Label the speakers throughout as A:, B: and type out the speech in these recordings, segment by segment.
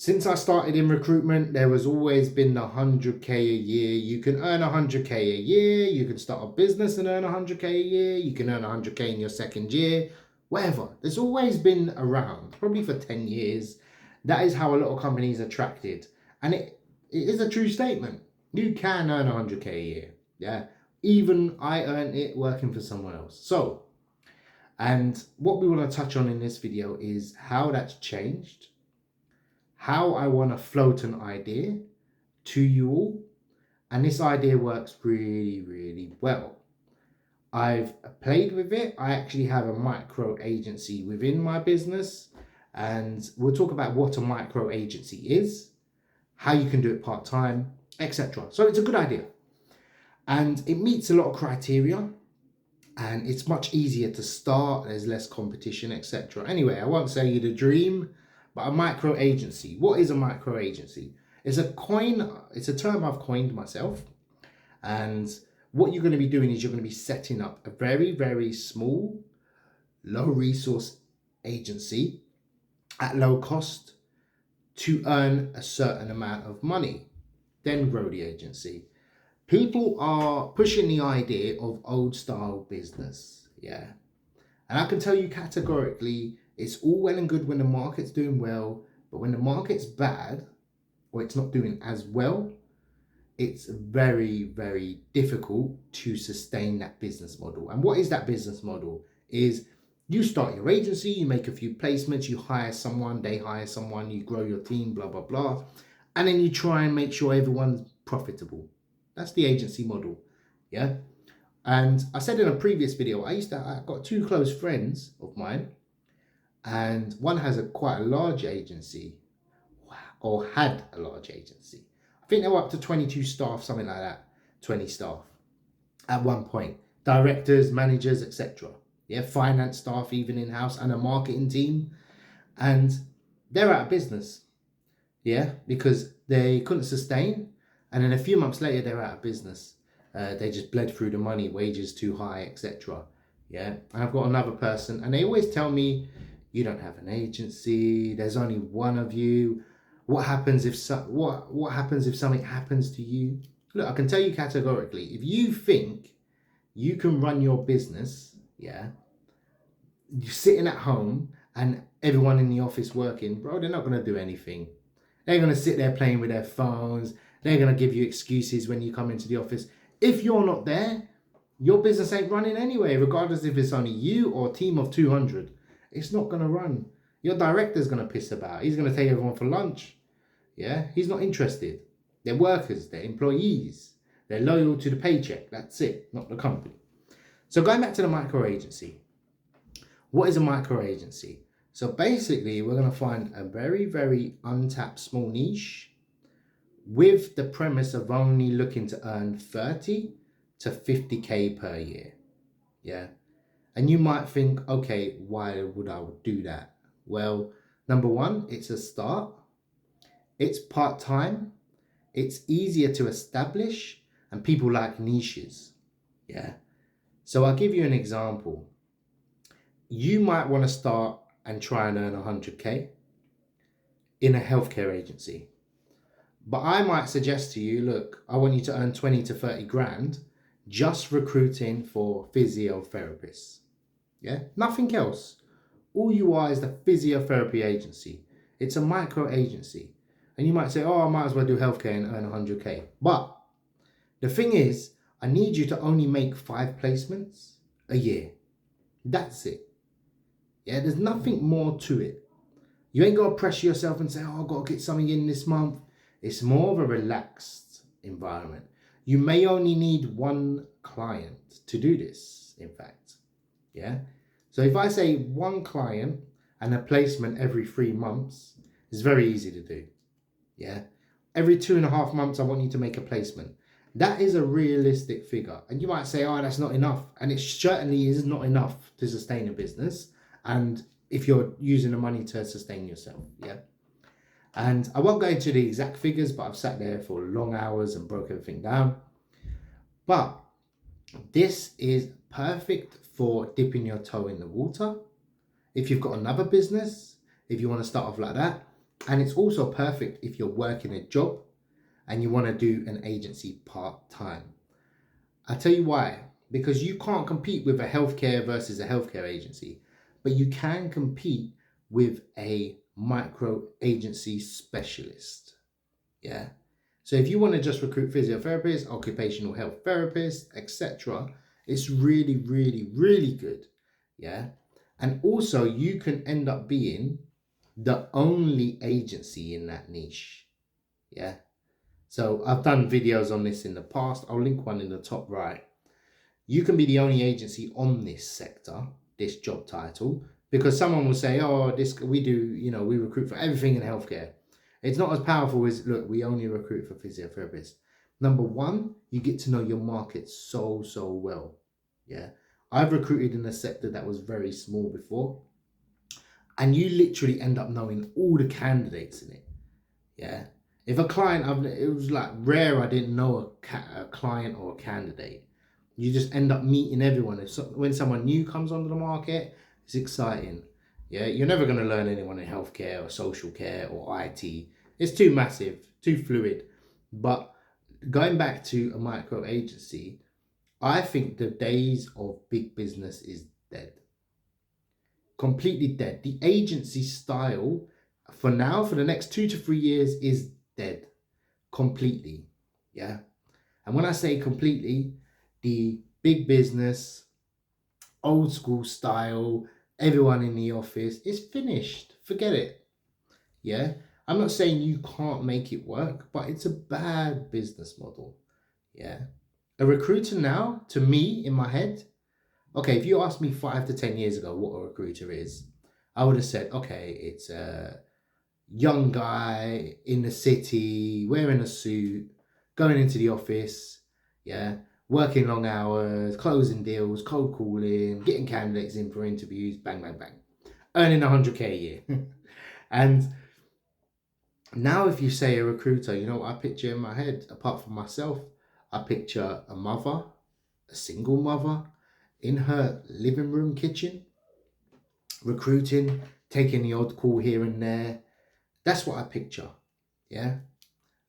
A: Since I started in recruitment, there has always been the 100K a year. You can earn 100K a year. You can start a business and earn 100K a year. You can earn 100K in your second year, whatever. There's always been around, probably for 10 years. That is how a lot of companies are attracted. And it is a true statement. You can earn 100K a year. Yeah. Even I earned it working for someone else. So, and what we want to touch on in this video is how that's changed, how I want to float an idea to you all. And this idea works really, really well. I've played with it. I actually have a micro agency within my business, and we'll talk about what a micro agency is, how you can do it part-time, etc. So it's a good idea. And it meets a lot of criteria, and it's much easier to start. There's less competition, etc. Anyway, I won't say you the dream, but a micro agency. What is a micro agency? It's a term I've coined myself. And what you're going to be doing is you're going to be setting up a very, very small, low resource agency at low cost to earn a certain amount of money, then grow the agency. People are pushing the idea of old style business. Yeah. And I can tell you categorically, it's all well and good when the market's doing well, but when the market's bad or it's not doing as well, it's very, very difficult to sustain that business model. And what is that business model? Is you start your agency, you make a few placements, you hire someone, they hire someone, you grow your team, blah, blah, blah. And then you try and make sure everyone's profitable. That's the agency model. Yeah. And I said in a previous video, I've got two close friends of mine, and one has quite a large agency, or had a large agency. I think they were up to 22 staff, something like that, 20 staff at one point. Directors, managers, etc. Yeah, finance staff even in-house, and a marketing team. And they're out of business. Yeah, because they couldn't sustain. And then a few months later, they're out of business. They just bled through the money, wages too high, etc. Yeah, and I've got another person, and they always tell me, you don't have an agency, there's only one of you. What happens if what happens if something happens to you? Look, I can tell you categorically, if you think you can run your business, yeah, you're sitting at home and everyone in the office working, bro, they're not going to do anything. They're going to sit there playing with their phones. They're going to give you excuses when you come into the office. If you're not there, your business ain't running anyway, regardless if it's only you or a team of 200. It's not going to run. Your director's going to piss about. He's going to take everyone for lunch. Yeah, he's not interested. They're workers, they're employees. They're loyal to the paycheck. That's it, not the company. So going back to the micro agency. What is a micro agency? So basically, we're going to find a very, very untapped small niche with the premise of only looking to earn 30 to 50K per year. Yeah. And you might think, okay, why would I do that? Well, number one, it's a start. It's part-time. It's easier to establish, and people like niches. Yeah. So I'll give you an example. You might want to start and try and earn 100K in a healthcare agency. But I might suggest to you, look, I want you to earn 20 to 30 grand just recruiting for physiotherapists. Yeah, nothing else. All you are is the physiotherapy agency. It's a micro agency. And you might say, oh, I might as well do healthcare and earn 100K. But the thing is, I need you to only make 5 placements a year. That's it. Yeah, there's nothing more to it. You ain't got to pressure yourself and say, oh, I've got to get something in this month. It's more of a relaxed environment. You may only need 1 client to do this, in fact. Yeah. So if I say 1 client and a placement every 3 months, it's very easy to do. Yeah. Every 2.5 months, I want you to make a placement. That is a realistic figure. And you might say, oh, that's not enough. And it certainly is not enough to sustain a business. And if you're using the money to sustain yourself. Yeah. And I won't go into the exact figures, but I've sat there for long hours and broke everything down. But this is perfect for dipping your toe in the water. If you've got another business, if you want to start off like that, And it's also perfect if you're working a job and you want to do an agency part-time. I'll tell you why. Because you can't compete with a healthcare versus a healthcare agency, but you can compete with a micro agency specialist. Yeah. So if you want to just recruit physiotherapists, occupational health therapists, etc., it's really, really, really good. Yeah. And also you can end up being the only agency in that niche. Yeah. So I've done videos on this in the past. I'll link one in the top right. You can be the only agency on this sector, this job title, because someone will say, oh, this we do, we recruit for everything in healthcare. It's not as powerful as, look, we only recruit for physiotherapists. Number one, you get to know your market so well. Yeah. I've recruited in a sector that was very small before, and you literally end up knowing all the candidates in it. Yeah. If a client, it was like rare I didn't know a client or a candidate. You just end up meeting everyone. When someone new comes onto the market, it's exciting. Yeah, you're never going to learn anyone in healthcare or social care or IT. It's too massive, too fluid. But going back to a micro agency, I think the days of big business is dead. Completely dead. The agency style, for now, for the next 2 to 3 years, is dead. Completely. Yeah. And when I say completely, the big business, old school style, everyone in the office is finished. Forget it. Yeah. I'm not saying you can't make it work, but it's a bad business model. Yeah. A recruiter now, to me, in my head, okay, if you asked me 5 to 10 years ago what a recruiter is, I would have said, okay, it's a young guy in the city, wearing a suit, going into the office, yeah, working long hours, closing deals, cold calling, getting candidates in for interviews, bang, bang, bang, earning 100K a year. And now if you say a recruiter, you know what I picture in my head, apart from myself? I picture a mother, a single mother, in her living room kitchen, recruiting, taking the odd call here and there. That's what I picture. Yeah.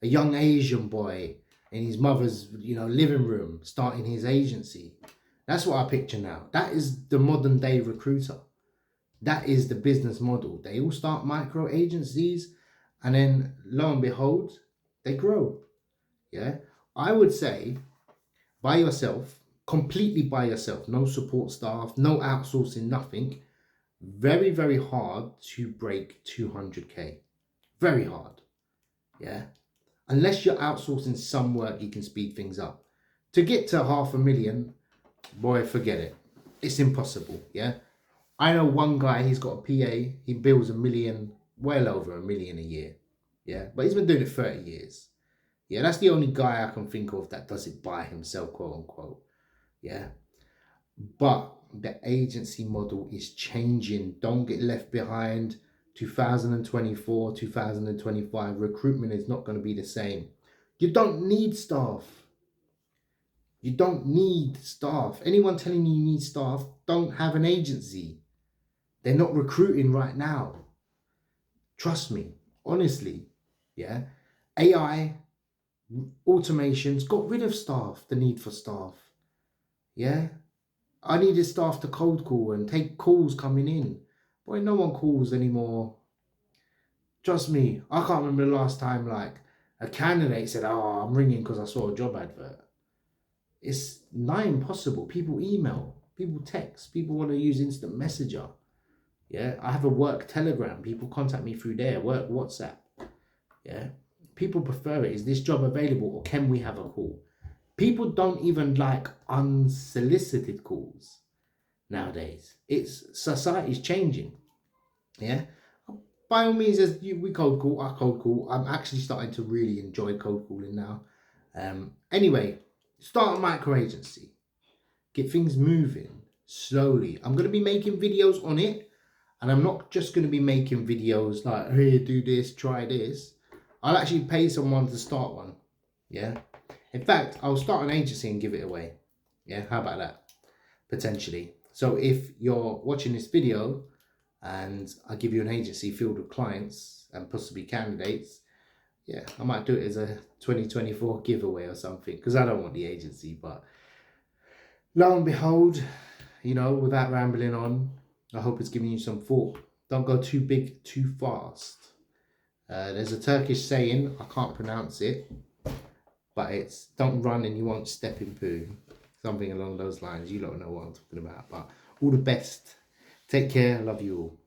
A: A young Asian boy in his mother's, living room, starting his agency. That's what I picture now. That is the modern day recruiter. That is the business model. They all start micro agencies, and then lo and behold, they grow. Yeah. I would say by yourself, completely by yourself, no support staff, no outsourcing, nothing. Very, very hard to break 200K. Very hard. Yeah. Unless you're outsourcing some work, you can speed things up. To get to 500,000, boy, forget it. It's impossible. Yeah. I know one guy, he's got a PA, he bills 1 million, well over 1 million a year. Yeah. But he's been doing it 30 years. Yeah. That's the only guy I can think of that does it by himself, quote unquote. Yeah. But the agency model is changing. Don't get left behind. 2024, 2025, recruitment is not going to be the same. You don't need staff. You don't need staff. Anyone telling you need staff, don't have an agency. They're not recruiting right now. Trust me, honestly. Yeah. AI, automations got rid of staff, the need for staff. Yeah. I needed staff to cold call and take calls coming in. Boy, no one calls anymore. Trust me, I can't remember the last time like a candidate said, oh, I'm ringing because I saw a job advert. It's nigh impossible. People email, people text, people want to use instant messenger. Yeah, I have a work telegram. People contact me through there, work WhatsApp. Yeah, people prefer it. Is this job available or can we have a call? People don't even like unsolicited calls nowadays. Society's changing. Yeah. By all means, we cold call, I cold call. I'm actually starting to really enjoy cold calling now. Anyway, start a micro agency. Get things moving slowly. I'm going to be making videos on it. And I'm not just going to be making videos like, hey, do this, try this. I'll actually pay someone to start one. Yeah. In fact, I'll start an agency and give it away. Yeah. How about that? Potentially. So if you're watching this video and I give you an agency filled with clients and possibly candidates, yeah, I might do it as a 2024 giveaway or something, because I don't want the agency. But lo and behold, without rambling on, I hope it's giving you some thought. Don't go too big too fast. There's a Turkish saying, I can't pronounce it, but it's don't run and you won't step in poo. Something along those lines. You don't know what I'm talking about. But all the best. Take care. I love you all.